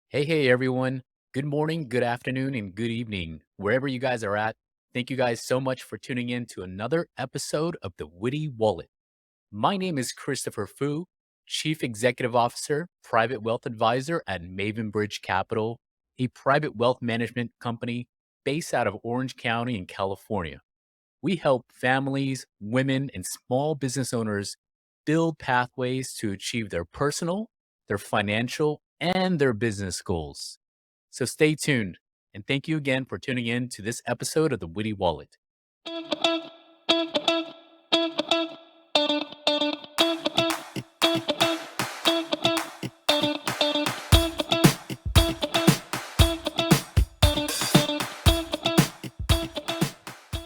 Hey, everyone. Good morning, good afternoon, and good evening, wherever you guys are at. Thank you guys so much for tuning in to another episode of the Witty Wallet. My name is Christopher Fu, Chief Executive Officer, Private Wealth Advisor at Maven Bridge Capital, a private wealth management company based out of Orange County in California. We help families, women, and small business owners build pathways to achieve their personal, their financial, and their business goals. So stay tuned. And thank you again for tuning in to this episode of the Witty Wallet.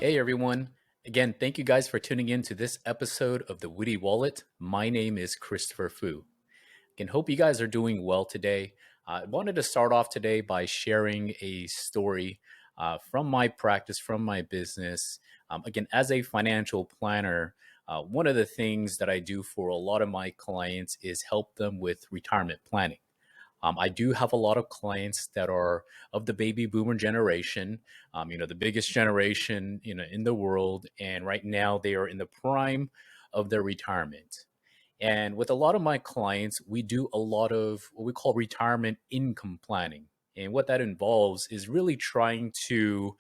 Hey, everyone. Again, thank you guys for tuning in to this episode of the Witty Wallet. My name is Christopher Fu. Again, hope you guys are doing well today. I wanted to start off today by sharing a story from my practice, from my business. Again, as a financial planner, one of the things that I do for a lot of my clients is help them with retirement planning. I do have a lot of clients that are of the baby boomer generation, the biggest generation, in the world. And right now they are in the prime of their retirement. And with a lot of my clients, we do a lot of what we call retirement income planning. And what that involves is really trying to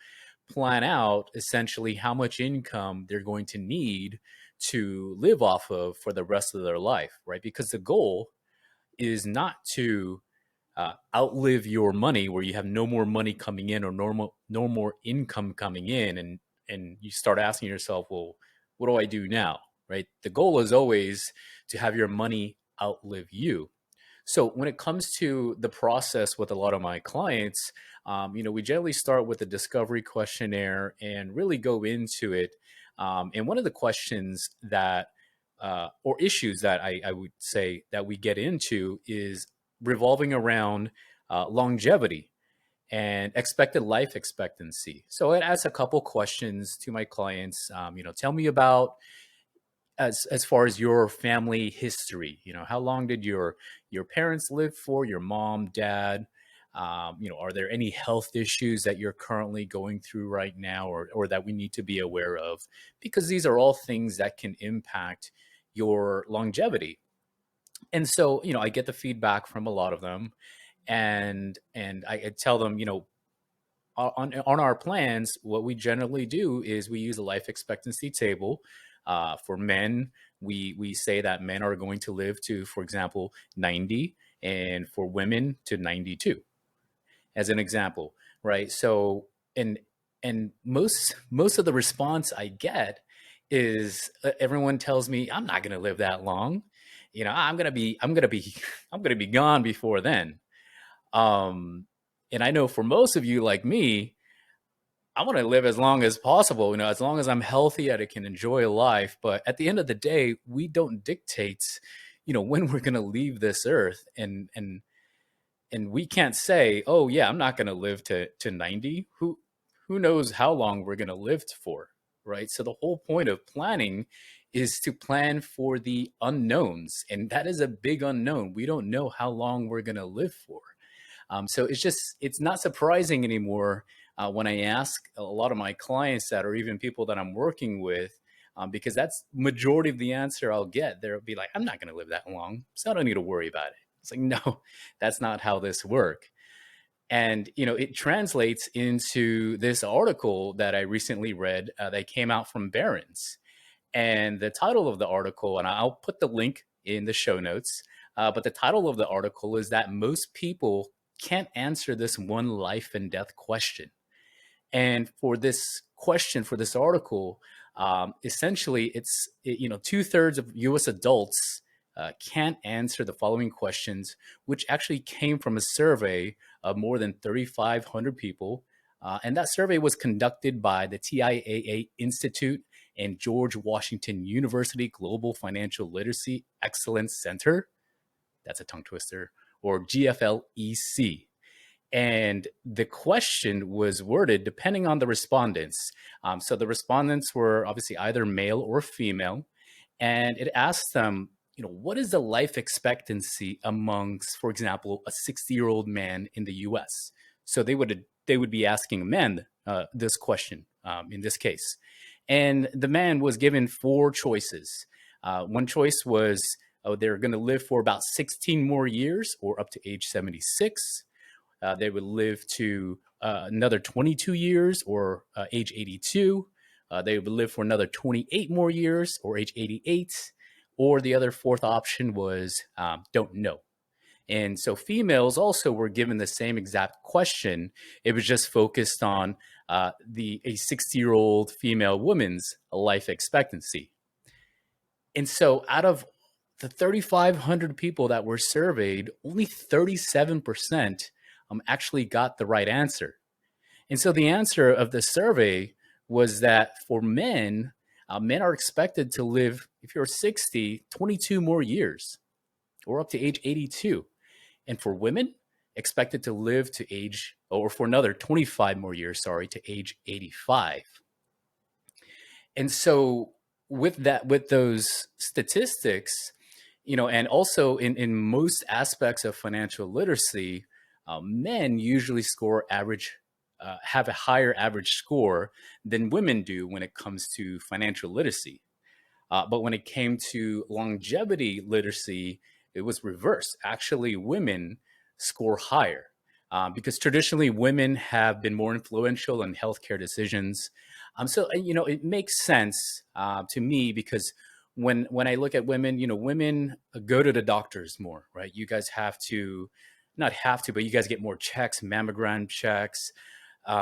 plan out essentially how much income they're going to need to live off of for the rest of their life, right? Because the goal is not to outlive your money where you have no more money coming in or no more income coming in, and you start asking yourself, well, what do I do now, right? The goal is always to have your money outlive you. So when it comes to the process with a lot of my clients, we generally start with a discovery questionnaire and really go into it. And one of the questions that or issues that I would say that we get into is revolving around longevity and expected life expectancy. So it asks a couple questions to my clients. Tell me about as far as your family history. How long did your parents live for? Your mom, dad. Are there any health issues that you're currently going through right now, or that we need to be aware of? Because these are all things that can impact your longevity. And so, I get the feedback from a lot of them, and I tell them, on our plans, what we generally do is we use a life expectancy table. For men, we say that men are going to live to, for example, 90, and for women to 92, as an example, right? So, and most of the response I get is everyone tells me I'm not going to live that long. I'm going to be gone before then. Um, and I know for most of you like me, I want to live as long as possible, as long as I'm healthy, I can enjoy life. But at the end of the day, we don't dictate, when we're going to leave this earth. And we can't say, oh yeah, I'm not going to live to 90. Who knows how long we're going to live for, right? So the whole point of planning is to plan for the unknowns, and that is a big unknown. We don't know how long we're going to live for. So it's not surprising anymore when I ask a lot of my clients that, or even people that I'm working with, because that's majority of the answer I'll get. They'll be like, I'm not going to live that long, so I don't need to worry about it. It's like, no, that's not how this works. And, it translates into this article that I recently read that came out from Barrons. And the title of the article, and I'll put the link in the show notes, but the title of the article is that most people can't answer this one life and death question. And for this question, for this article, essentially, two-thirds of U.S. adults can't answer the following questions, which actually came from a survey of more than 3,500 people. And that survey was conducted by the TIAA Institute and George Washington University Global Financial Literacy Excellence Center. That's a tongue twister, or GFLEC. And the question was worded depending on the respondents. So the respondents were obviously either male or female. And it asked them, what is the life expectancy amongst, for example, a 60-year-old man in the US? So they would be asking a man this question in this case. And the man was given four choices. One choice was they're going to live for about 16 more years or up to age 76. They would live to another 22 years or age 82. They would live for another 28 more years or age 88. Or the other fourth option was don't know. And so females also were given the same exact question. It was just focused on the a 60-year-old female woman's life expectancy. And so out of the 3,500 people that were surveyed, only 37% actually got the right answer. And so the answer of the survey was that for men, men are expected to live, if you're 60, 22 more years or up to age 82. And for women, expected to live to age, or for another 25 more years, sorry, to age 85. And so with those statistics, and also in most aspects of financial literacy, men usually have a higher average score than women do when it comes to financial literacy. But when it came to longevity literacy, it was reversed. Actually, women score higher because traditionally women have been more influential in healthcare decisions. So it makes sense to me because when I look at women, women go to the doctors more, right? You guys have to, not have to, but you guys get more checks, mammogram checks, at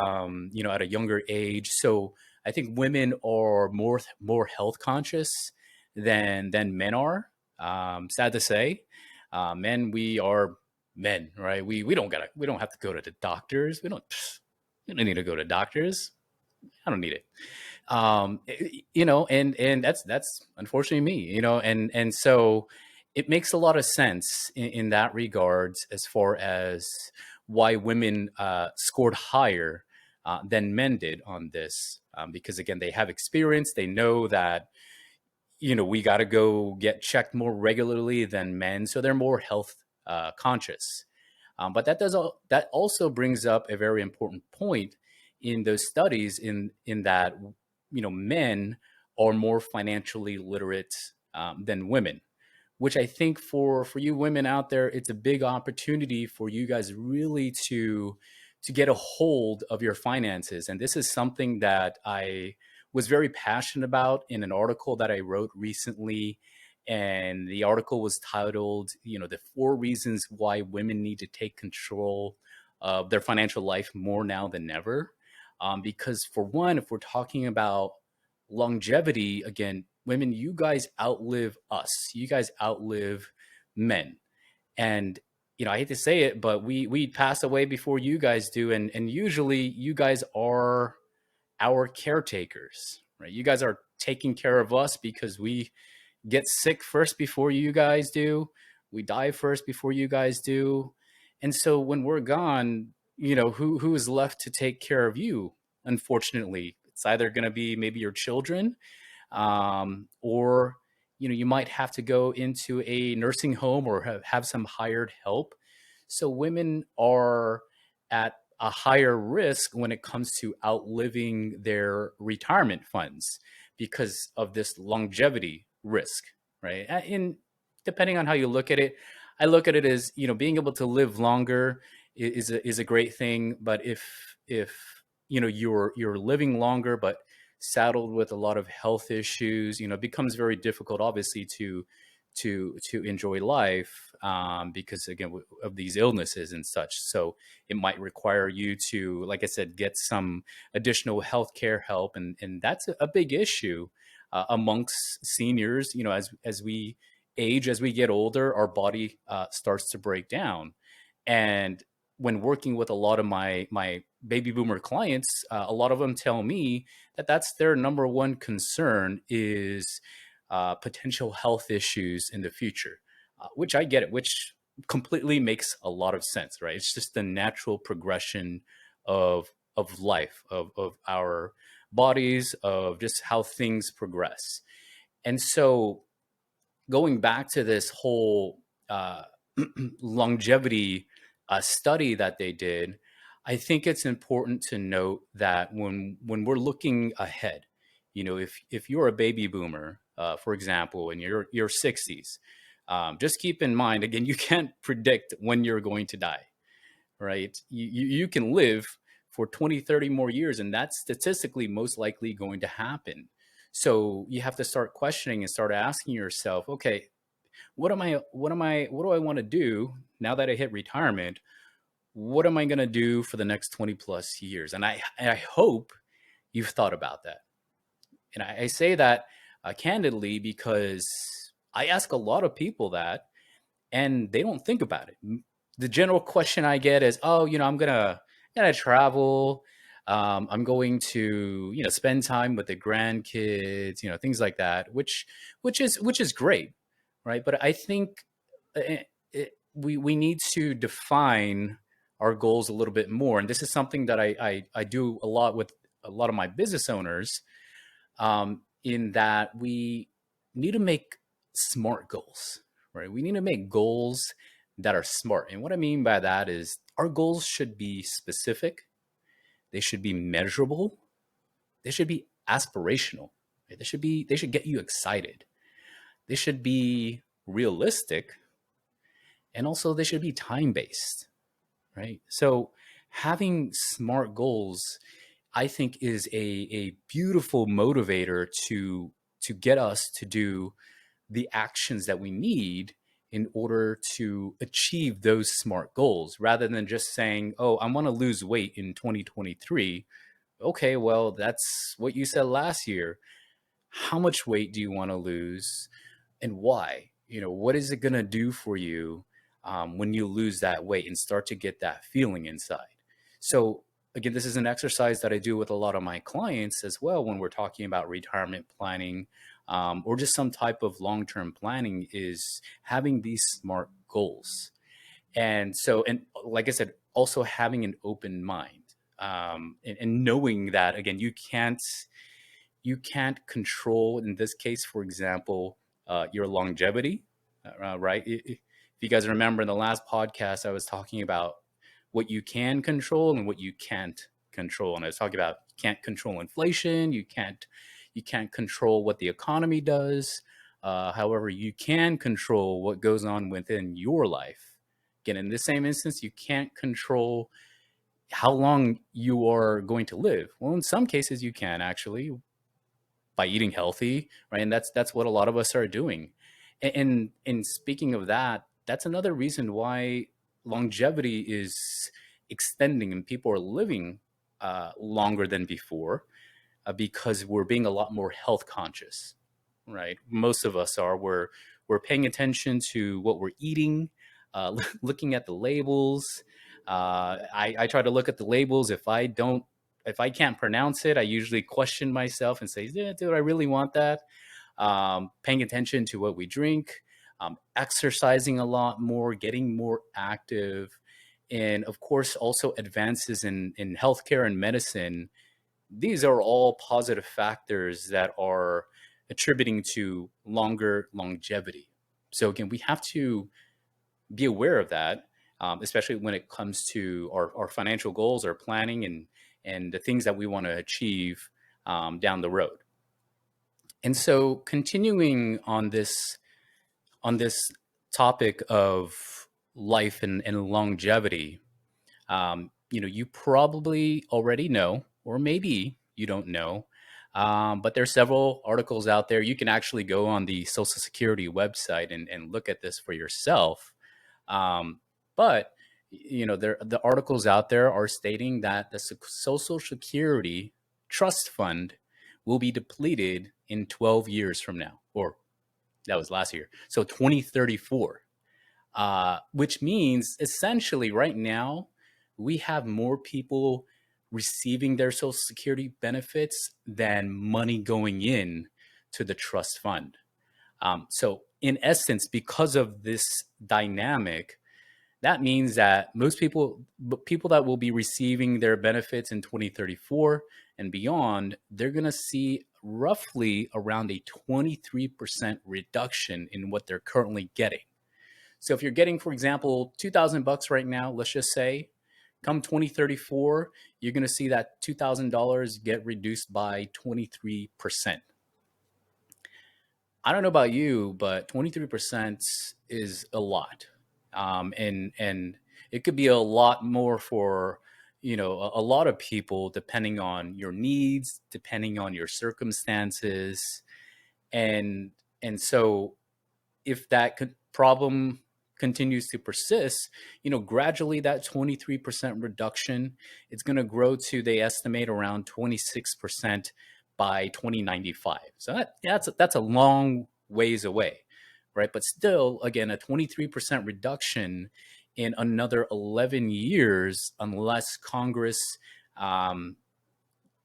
a younger age. So I think women are more health conscious than men are. Sad to say, men, we are men, right? We don't have to go to the doctors. We don't need to go to doctors. I don't need it. And that's unfortunately me, and so it makes a lot of sense in that regards as far as why women scored higher than men did on this, because again, they have experience. They know that we got to go get checked more regularly than men, so they're more health conscious. But that also brings up a very important point in those studies, in that men are more financially literate than women, which I think for you women out there, it's a big opportunity for you guys really to get a hold of your finances. And this is something that I was very passionate about in an article that I wrote recently. And the article was titled, the 4 reasons why women need to take control of their financial life more now than ever. Because for one, if we're talking about longevity, again, women, you guys outlive us. You guys outlive men. And, I hate to say it, but we pass away before you guys do. And usually you guys are our caretakers, right? You guys are taking care of us because we get sick first before you guys do. We die first before you guys do. And so when we're gone, who is left to take care of you? Unfortunately, it's either going to be maybe your children, or you might have to go into a nursing home or have some hired help. So women are at a higher risk when it comes to outliving their retirement funds because of this longevity risk, right? And depending on how you look at it, I look at it as being able to live longer is a great thing. But if you're living longer but saddled with a lot of health issues, it becomes very difficult, obviously, to enjoy life, because again of these illnesses and such. So it might require you to, like I said, get some additional healthcare help, and that's a big issue amongst seniors. As we age, as we get older, our body starts to break down. And when working with a lot of my baby boomer clients, a lot of them tell me that that's their number one concern is potential health issues in the future, which I get it, which completely makes a lot of sense, right? It's just the natural progression of life, of our bodies, of just how things progress. And so going back to this whole uh, longevity study that they did, I think it's important to note that when we're looking ahead, if you're a baby boomer, for example, in your 60s, just keep in mind again, you can't predict when you're going to die, right? You can live for 20, 30 more years, and that's statistically most likely going to happen. So you have to start questioning and start asking yourself, okay, what do I want to do now that I hit retirement? What am I going to do for the next 20 plus years? And I hope you've thought about that. And I say that candidly because I ask a lot of people that, and they don't think about it. The general question I get is, "Oh, I'm gonna travel. I'm going to spend time with the grandkids, things like that," which is great, right? But I think we need to define our goals a little bit more, and this is something that I do a lot with a lot of my business owners, in that we need to make smart goals, right? We need to make goals that are smart. And what I mean by that is our goals should be specific, they should be measurable, they should be aspirational, right? They should get you excited. They should be realistic, and also they should be time based, right? So having smart goals, I think, is a beautiful motivator to get us to do the actions that we need in order to achieve those smart goals, rather than just saying, "Oh, I want to lose weight in 2023." Okay, well, that's what you said last year. How much weight do you want to lose, and why? What is it going to do for you when you lose that weight and start to get that feeling inside? So, again, this is an exercise that I do with a lot of my clients as well when we're talking about retirement planning, or just some type of long-term planning, is having these smart goals. And so, and like I said, also having an open mind, and knowing that, again, you can't control, in this case, for example, your longevity, right? If you guys remember in the last podcast, I was talking about what you can control and what you can't control. And I was talking about, you can't control inflation, you can't control what the economy does. However, you can control what goes on within your life. Again, in this same instance, you can't control how long you are going to live. Well, in some cases, you can actually, by eating healthy, right? And that's what a lot of us are doing. And speaking of that, that's another reason why longevity is extending and people are living longer than before, because we're being a lot more health conscious, right? Most of us are. We're paying attention to what we're eating, looking at the labels. I try to look at the labels. If I can't pronounce it, I usually question myself and say, "Yeah, do I really want that?" Paying attention to what we drink, exercising a lot more, getting more active, and of course, also advances in healthcare and medicine. These are all positive factors that are attributing to longer longevity. So again, we have to be aware of that, especially when it comes to our financial goals, our planning, and the things that we want to achieve down the road. And so, continuing on this topic of life and longevity, you probably already know, or maybe you don't know, but there's several articles out there. You can actually go on the Social Security website and look at this for yourself. But the articles out there are stating that the Social Security trust fund will be depleted in 12 years from now, or that was last year, so 2034. Which means essentially right now we have more people receiving their Social Security benefits than money going in to the trust fund. So, in essence, because of this dynamic, that means that most people that will be receiving their benefits in 2034 and beyond, they're going to see roughly around a 23% reduction in what they're currently getting. So if you're getting, for example, 2,000 bucks right now, let's just say, come 2034, you're going to see that $2,000 get reduced by 23%. I don't know about you, but 23% is a lot. And it could be a lot more for, a lot of people, depending on your needs, depending on your circumstances. And and so if that problem continues to persist, gradually that 23% reduction, it's going to grow to, they estimate, around 26% by 2095. So that's a long ways away, right? But still, again, a 23% reduction in another 11 years, unless Congress um,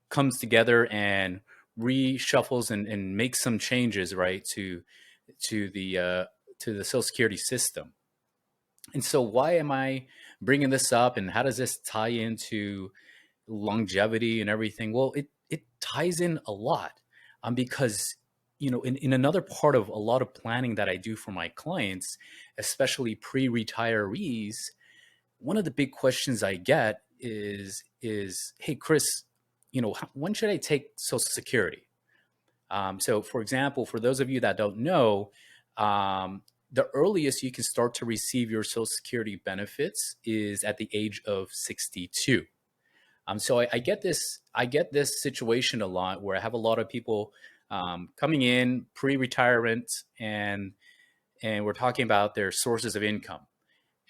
comes together and reshuffles and makes some changes, right, to the uh, to the Social Security system. And so, why am I bringing this up, and how does this tie into longevity and everything? Well, it ties in a lot, because in another part of a lot of planning that I do for my clients, especially pre-retirees, one of the big questions I get is, hey, Chris, when should I take Social Security? So, for example, for those of you that don't know, um, the earliest you can start to receive your Social Security benefits is at the age of 62. So I get this situation a lot where I have a lot of people coming in pre-retirement, and we're talking about their sources of income,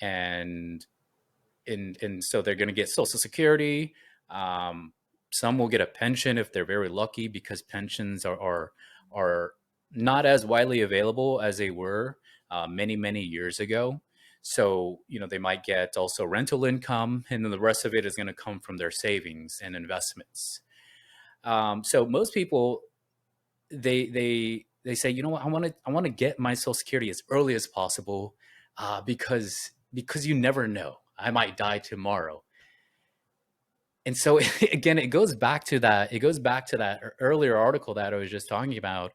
and and so they're going to get Social Security. Um, some will get a pension if they're very lucky, because pensions are not as widely available as they were many years ago. So they might get also rental income, and then the rest of it is going to come from their savings and investments. So most people, they say, I want to get my Social Security as early as possible, because you never know, I might die tomorrow. And so again, it goes back to that earlier article that I was just talking about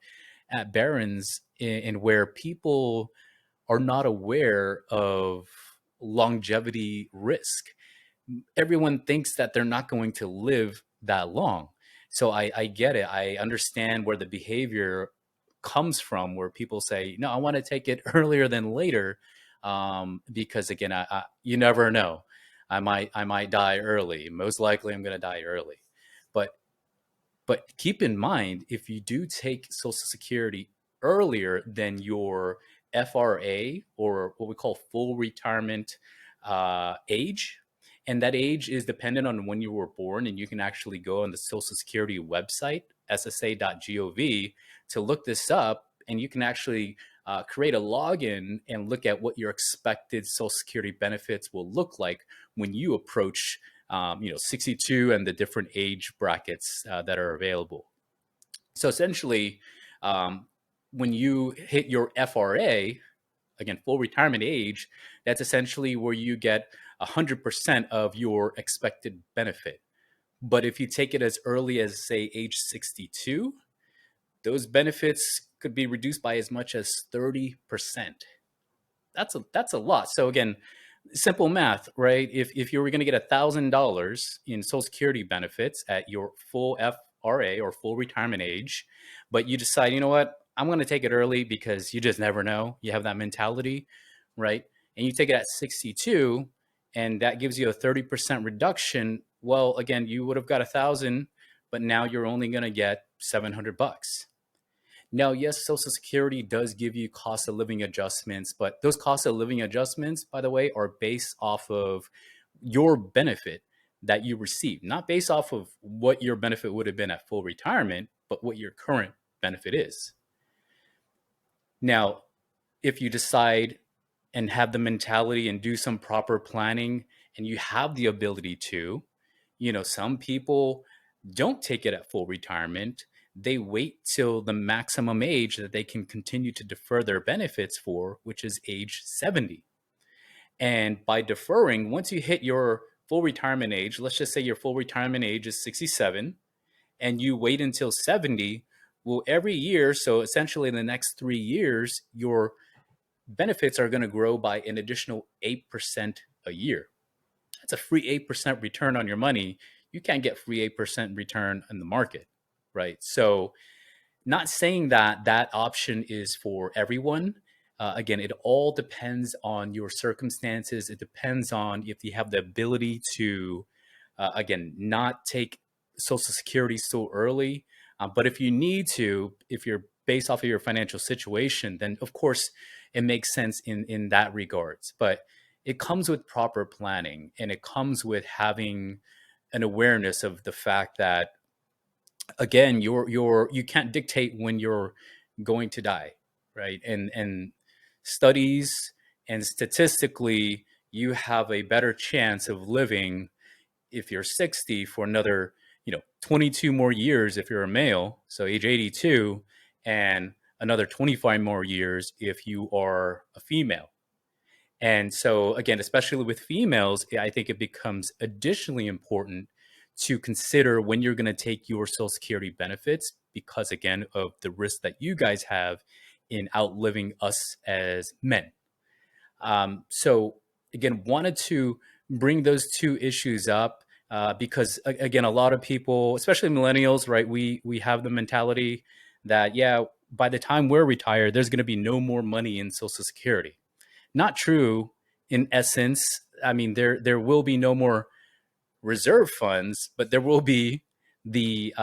at Barrons, in where people are not aware of longevity risk. Everyone thinks that they're not going to live that long. So I get it. I understand where the behavior comes from, where people say, no, I want to take it earlier than later, because again, you never know. I might die early. Most likely, I'm going to die early. But keep in mind, if you do take Social Security earlier than your FRA, or what we call full retirement age, and that age is dependent on when you were born, and you can actually go on the Social Security website, ssa.gov, to look this up, and you can actually create a login and look at what your expected Social Security benefits will look like when you approach 62, and the different age brackets that are available. So essentially, um, when you hit your FRA, again, full retirement age, that's essentially where you get 100% of your expected benefit. But if you take it as early as, say, age 62, those benefits could be reduced by as much as 30%. That's a lot. So again, simple math, right? If you were going to get $1,000 in Social Security benefits at your full FRA, or full retirement age, but you decide, you know what, I'm going to take it early because you just never know. You have that mentality, right? And you take it at 62, and that gives you a 30% reduction. Well, again, you would have got 1,000, but now you're only going to get $700. Now, yes, Social Security does give you cost of living adjustments, but those cost of living adjustments, by the way, are based off of your benefit that you receive, not based off of what your benefit would have been at full retirement, but what your current benefit is. Now, if you decide and have the mentality and do some proper planning, and you have the ability to, some people don't take it at full retirement. They wait till the maximum age that they can continue to defer their benefits for, which is age 70. And by deferring, once you hit your full retirement age, let's just say your full retirement age is 67, and you wait until 70, Well, every year, so essentially in the next 3 years, your benefits are going to grow by an additional 8% a year. That's a free 8% return on your money. You can't get free 8% return in the market, right? So, not saying that that option is for everyone. Again, it all depends on your circumstances. It depends on if you have the ability to, again, not take Social Security so early. But if you need to, if you're based off of your financial situation, then of course it makes sense in that regards. But it comes with proper planning, and it comes with having an awareness of the fact that, again, you can't dictate when you're going to die, right? And studies and statistically, you have a better chance of living if you're 60 for another, 22 more years if you're a male, so age 82, and another 25 more years if you are a female. And so, again, especially with females, I think it becomes additionally important to consider when you're going to take your Social Security benefits because, again, of the risk that you guys have in outliving us as men. So, again, wanted to bring those two issues up because, again, a lot of people, especially millennials, right? We have the mentality that, yeah, by the time we're retired, there's going to be no more money in Social Security. Not true in essence. I mean, there will be no more reserve funds, but there will be the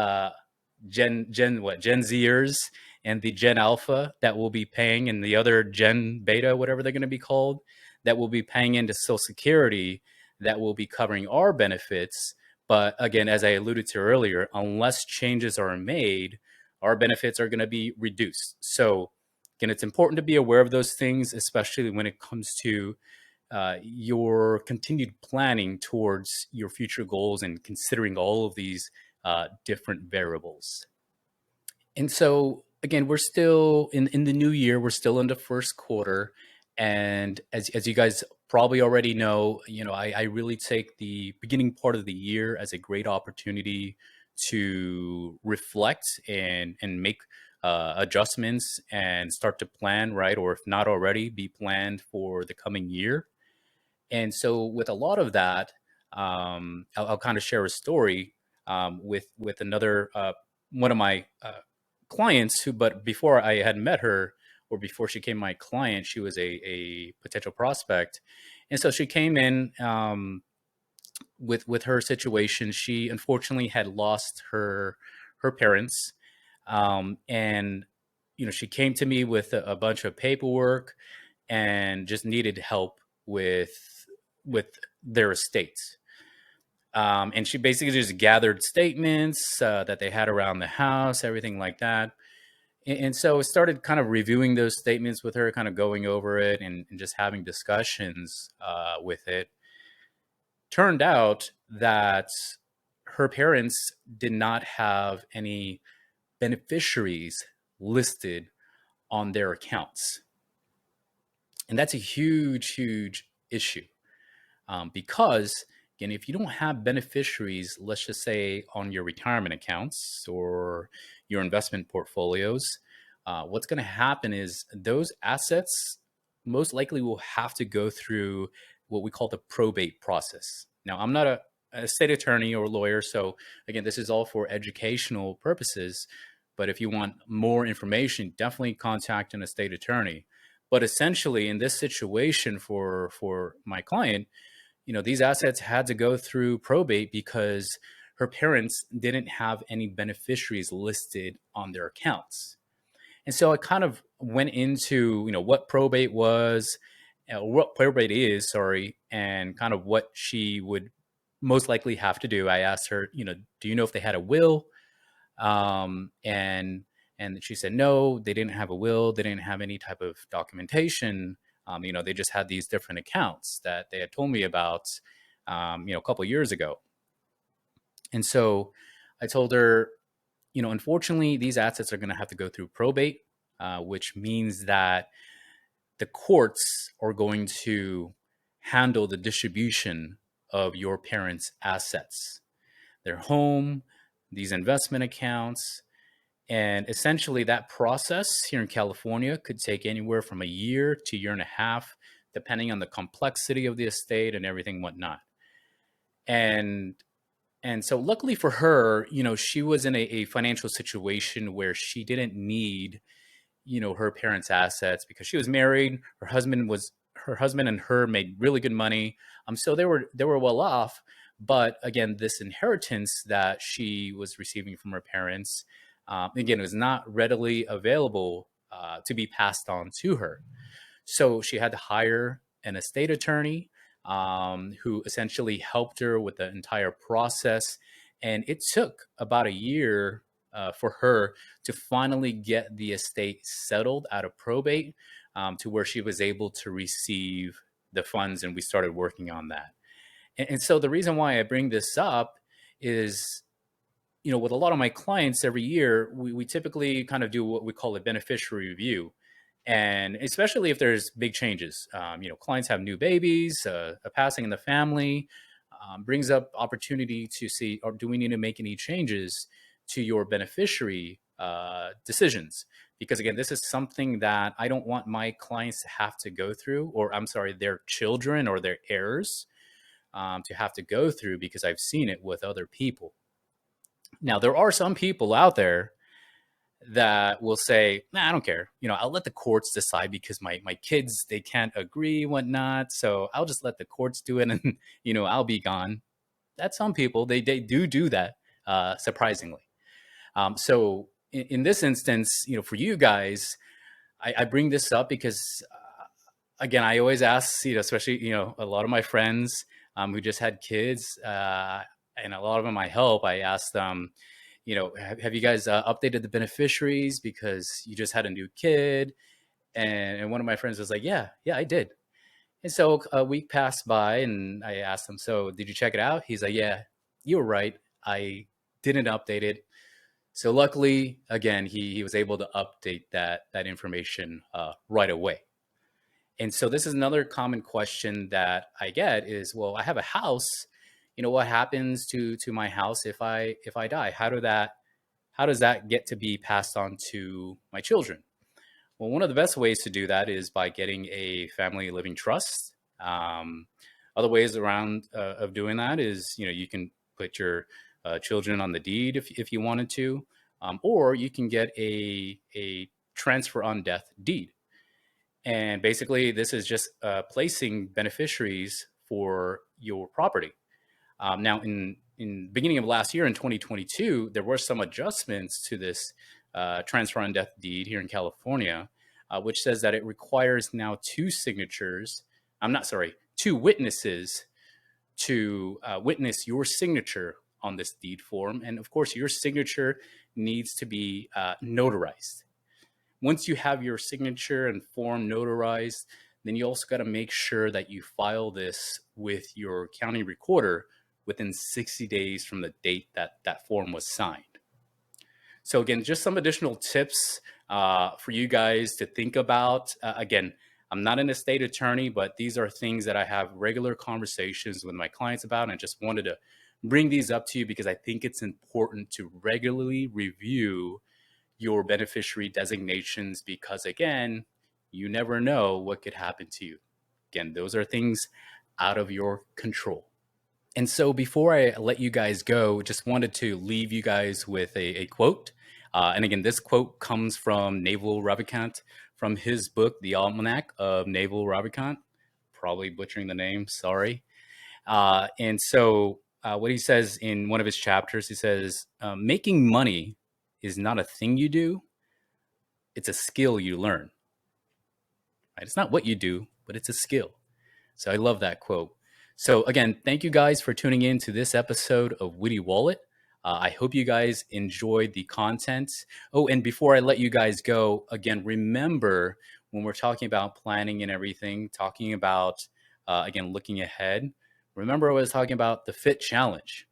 Gen Zers and the Gen Alpha that will be paying, and the other Gen Beta, whatever they're going to be called, that will be paying into Social Security, that will be covering our benefits. But again, as I alluded to earlier, unless changes are made, our benefits are going to be reduced. So again, it's important to be aware of those things, especially when it comes to your continued planning towards your future goals and considering all of these different variables. And so, again, we're still in the new year, we're still in the first quarter. And as you guys probably already know, I really take the beginning part of the year as a great opportunity to reflect and make adjustments and start to plan, right? Or if not already, be planned for the coming year. And so, with a lot of that, I'll kind of share a story with another one of my clients who, but before I had met her or before she became my client, she was a potential prospect. And so she came in with her situation. She unfortunately had lost her parents, and she came to me with a bunch of paperwork and just needed help with their estates. And she basically just gathered statements that they had around the house, everything like that. And so I started kind of reviewing those statements with her, kind of going over it and just having discussions with it. Turned out that her parents did not have any beneficiaries listed on their accounts. And that's a huge, huge issue. Because, again, if you don't have beneficiaries, let's just say on your retirement accounts or your investment portfolios, what's going to happen is those assets most likely will have to go through what we call the probate process. Now, I'm not a state attorney or lawyer, so again, this is all for educational purposes. But if you want more information, definitely contact an estate attorney. But essentially, in this situation for my client, these assets had to go through probate because her parents didn't have any beneficiaries listed on their accounts. And so I kind of went into, what probate was, what probate is, sorry, and kind of what she would most likely have to do. I asked her, do you know if they had a will? And she said, no, they didn't have a will. They didn't have any type of documentation. They just had these different accounts that they had told me about, a couple of years ago. And so I told her, unfortunately, these assets are going to have to go through probate, which means that the courts are going to handle the distribution of your parents' assets, their home, these investment accounts. And essentially, that process here in California could take anywhere from a year to year and a half, depending on the complexity of the estate and everything whatnot. And so luckily for her, she was in a financial situation where she didn't need, her parents' assets because she was married. Her husband and her made really good money. So they were well off. But again, this inheritance that she was receiving from her parents, again, was not readily available to be passed on to her. So she had to hire an estate attorney who essentially helped her with the entire process. And it took about a year for her to finally get the estate settled out of probate to where she was able to receive the funds. And we started working on that. And so the reason why I bring this up is, with a lot of my clients every year, we typically kind of do what we call a beneficiary review. And especially if there's big changes, clients have new babies, a passing in the family, brings up opportunity to see, or do we need to make any changes to your beneficiary decisions? Because again, this is something that I don't want my clients to have to go through, or I'm sorry, their children or their heirs to have to go through, because I've seen it with other people. Now, there are some people out there that will say, nah, I don't care. I'll let the courts decide because my kids, they can't agree, whatnot. So I'll just let the courts do it and, I'll be gone. That's some people, they do that, surprisingly. So in this instance, for you guys, I bring this up because, again, I always ask, especially, a lot of my friends who just had kids, and a lot of them I help, I ask them, have you guys updated the beneficiaries because you just had a new kid? And one of my friends was like, yeah, I did. And so a week passed by and I asked him, so did you check it out? He's like, yeah, you were right. I didn't update it. So luckily, again, he was able to update that information right away. And so this is another common question that I get is, well, I have a house. What happens to my house if I die? How does that get to be passed on to my children? Well, one of the best ways to do that is by getting a family living trust. Other ways around of doing that is, you can put your children on the deed if you wanted to, or you can get a transfer on death deed. And basically, this is just placing beneficiaries for your property. Now, in beginning of last year, in 2022, there were some adjustments to this transfer on death deed here in California, which says that it requires now two witnesses to witness your signature on this deed form. And of course, your signature needs to be notarized. Once you have your signature and form notarized, then you also got to make sure that you file this with your county recorder within 60 days from the date that that form was signed. So again, just some additional tips for you guys to think about. Again, I'm not an estate attorney, but these are things that I have regular conversations with my clients about. And I just wanted to bring these up to you because I think it's important to regularly review your beneficiary designations because, again, you never know what could happen to you. Again, those are things out of your control. And so before I let you guys go, just wanted to leave you guys with a quote. And again, this quote comes from Naval Ravikant from his book, The Almanac of Naval Ravikant. Probably butchering the name, sorry. And so what he says in one of his chapters, he says, making money is not a thing you do, it's a skill you learn. Right? It's not what you do, but it's a skill. So I love that quote. So again, thank you guys for tuning in to this episode of Witty Wallet. I hope you guys enjoyed the content. Oh, and before I let you guys go, again, remember when we're talking about planning and everything, talking about, again, looking ahead, remember I was talking about the FIT challenge,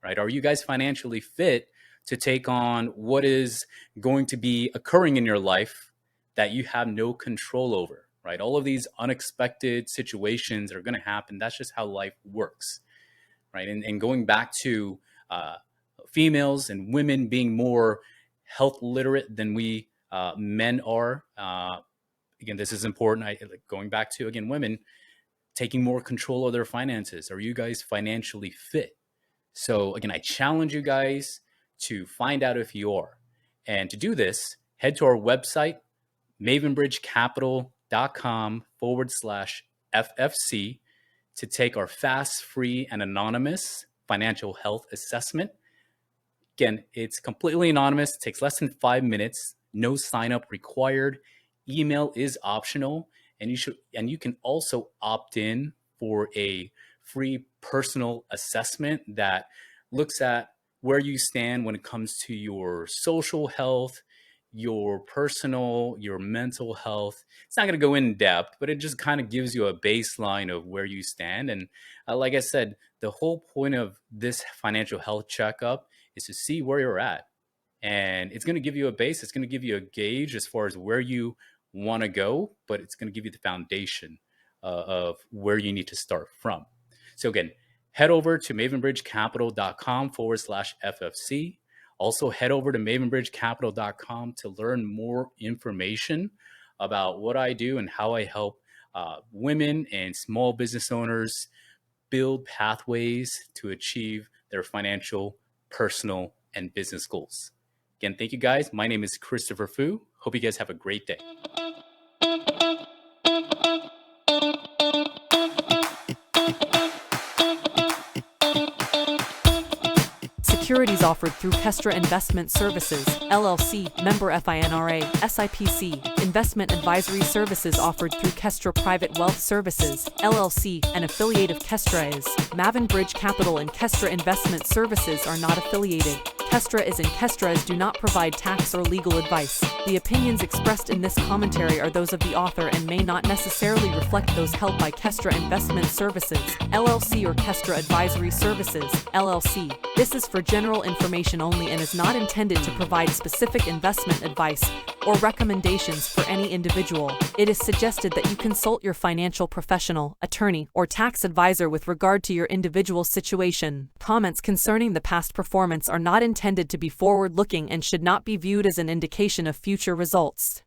right? Are you guys financially fit to take on what is going to be occurring in your life that you have no control over, right? All of these unexpected situations are going to happen. That's just how life works, right? And going back to females and women being more health literate than we men are. Again, this is important. Going back to, again, women taking more control of their finances. Are you guys financially fit? So again, I challenge you guys to find out if you are. And to do this, head to our website, mavenbridgecapital.com/FFC, to take our fast, free, and anonymous financial health assessment. Again, it's completely anonymous. It takes less than 5 minutes. No sign up required. Email is optional, and you can also opt in for a free personal assessment that looks at where you stand when it comes to your social health, your personal, your mental health. It's not going to go in depth, but it just kind of gives you a baseline of where you stand. And like I said, the whole point of this financial health checkup is to see where you're at. And it's going to give you a base. It's going to give you a gauge as far as where you want to go, but it's going to give you the foundation of where you need to start from. So again, head over to mavenbridgecapital.com/FFC. Also head over to mavenbridgecapital.com to learn more information about what I do and how I help women and small business owners build pathways to achieve their financial, personal, and business goals. Again, thank you guys. My name is Christopher Fu. Hope you guys have a great day. Securities offered through Kestra Investment Services, LLC, member FINRA, SIPC. Investment advisory services offered through Kestra Private Wealth Services, LLC, an affiliate of Kestra is. Maven Bridge Capital and Kestra Investment Services are not affiliated. Kestra is and Kestras do not provide tax or legal advice. The opinions expressed in this commentary are those of the author and may not necessarily reflect those held by Kestra Investment Services, LLC or Kestra Advisory Services, LLC. This is for general information only and is not intended to provide specific investment advice or recommendations for any individual. It is suggested that you consult your financial professional, attorney, or tax advisor with regard to your individual situation. Comments concerning the past performance are not intended to be forward-looking and should not be viewed as an indication of future results.